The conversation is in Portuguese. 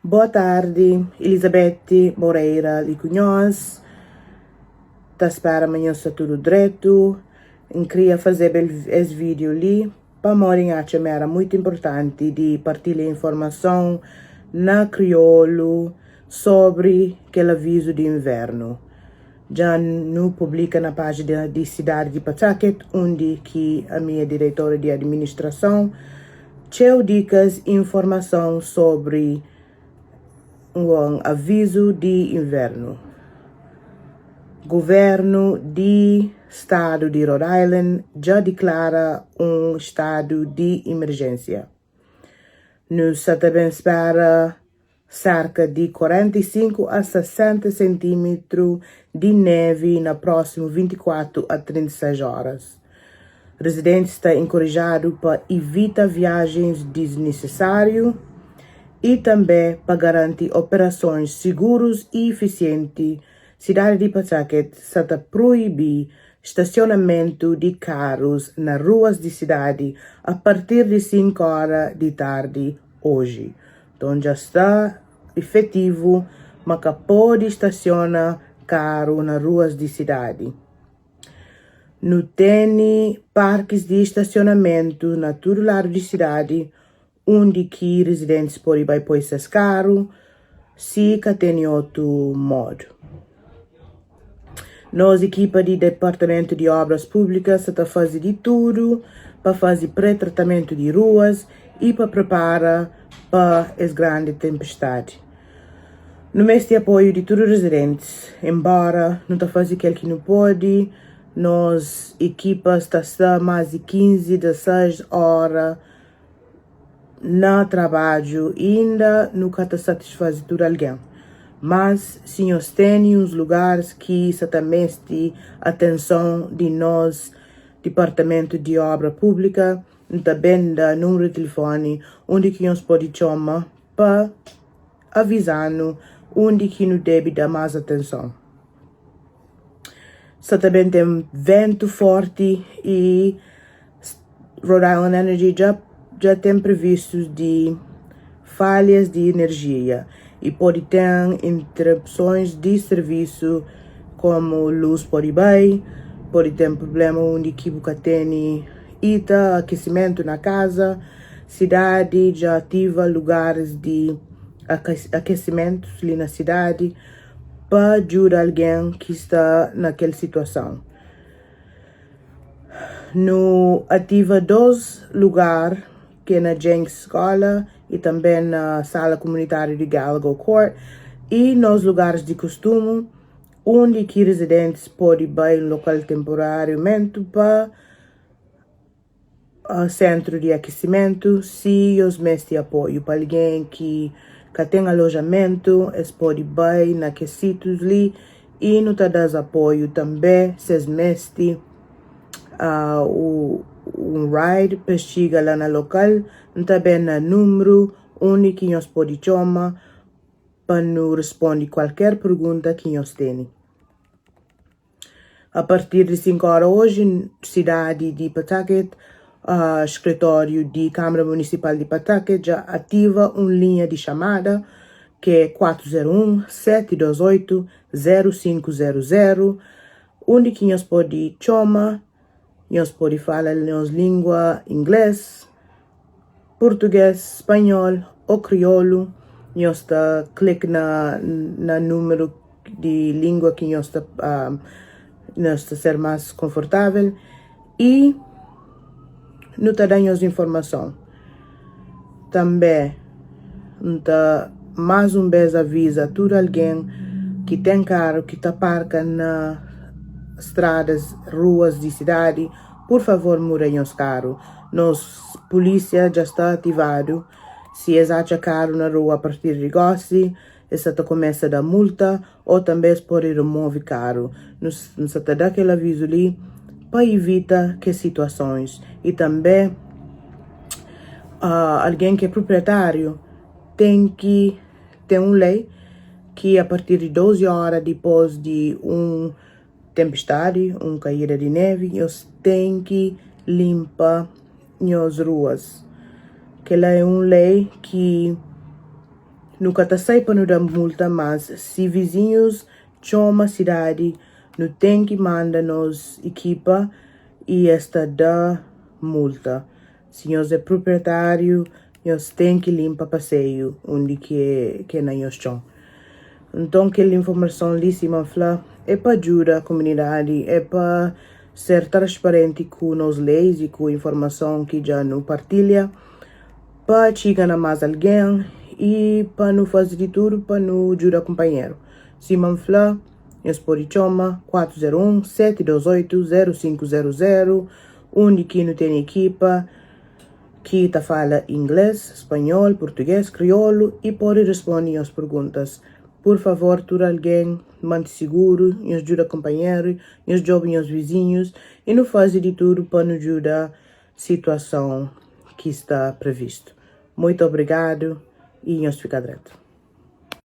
Boa tarde, Elizabeth Moreira Licunhós. Tá espera amanhã está tudo direito. Eu queria fazer esse vídeo ali para mostrar que era muito importante de partilhar informação na crioulo sobre aquele aviso de inverno. Já não publica na página de cidade de Pawtucket, onde que a minha diretora de administração tinha dicas e informação sobre um aviso de inverno. Governo de estado de Rhode Island já declara um estado de emergência. Nos também espera cerca de 45 a 60 centímetros de neve na próxima 24 a 36 horas. Residentes estão encorajados para evitar viagens desnecessárias e também para garantir operações seguras e eficientes. Cidade de Pawtucket está proibir estacionamento de carros nas ruas de cidade a partir de 5 horas da tarde hoje. Então já está efetivo, mas que pode estacionar carro nas ruas de cidade. Não tem parques de estacionamento na todo lado de cidade, onde que residentes podem pôr esses carros, se que tem outro modo. Nós, equipa de Departamento de Obras Públicas, está fazendo de tudo para fazer pré-tratamento de ruas e para preparar para as grandes tempestades. No mês de apoio de todos os residentes, embora não está fazendo aquilo que não pode, nós, equipas, está mais de 15, 16 horas no trabalho e ainda nunca está satisfazendo todo alguém. Mas, senhores, tem uns lugares que se também tem atenção de nós, Departamento de Obra Pública, também da número de telefone, onde que nós podemos chamar para avisar onde que nos deve dar mais atenção. Se também tem vento forte e Rhode Island Energy já tem previstos de falhas de energia e pode ter interrupções de serviço como luz pode ir, pode ter problema onde equipe tem aquecimento na casa, cidade já ativa lugares de aquecimento ali na cidade para ajudar alguém que está naquela situação. No ativa 2 lugares que é na Jenks Escola e também na sala comunitária de Gallagher Court e nos lugares de costume onde que residentes podem ir em local temporariamente para centro de aquecimento se os meses de apoio para alguém que tem alojamento, eles podem ir naqueles sítios ali e não está dando apoio também se os meses um ride para chegar lá no local, também no número onde que nós podemos chamar para nos responder qualquer pergunta que nós tenhamos. A partir de 5 horas hoje, cidade de Pawtucket, escritório de Câmara Municipal de Pawtucket já ativa uma linha de chamada que é 401-728-0500, onde que nós podemos chamar. Nós podemos falar nossa língua inglês, português, espanhol ou crioulo. Nós clica na número de língua que nós ser mais confortável e não está dando informação. Também mais uma vez avisa todo alguém que tem carro que está parca na estradas, ruas de cidade, por favor, murem os carros. Nossa polícia já está ativado. Se eles acham carro na rua a partir de gosto, essa começa a dar multa ou também pode remover carro. Nós está dando aquele aviso ali para evitar que situações. E também alguém que é proprietário tem que ter uma lei que a partir de 12 horas depois de tempestade, caída de neve, eles têm que limpar as ruas. Que é uma lei que Nunca tá sai para não dar multa, mas se vizinhos chama cidade, não tem que mandar nos equipa e esta dá multa. Se nós é proprietário, nós tem que limpar passeio onde que na nós chão. Então, aquela informação ali, se fala, é para ajudar a comunidade, é para ser transparente com as leis e com a informação que já não partilha, para chegar a mais alguém e para não fazer de tudo para não ajudar o companheiro. Se fala, nós podemos chamar 401-728-0500, onde que não tem equipa, que tá fala inglês, espanhol, português, crioulo e pode responder às perguntas. Por favor, tudo alguém, mante seguro, nos ajuda companheiro, nos jovens, nos vizinhos e não faz de tudo para nos ajudar a situação que está previsto. Muito obrigado e nos fica direto.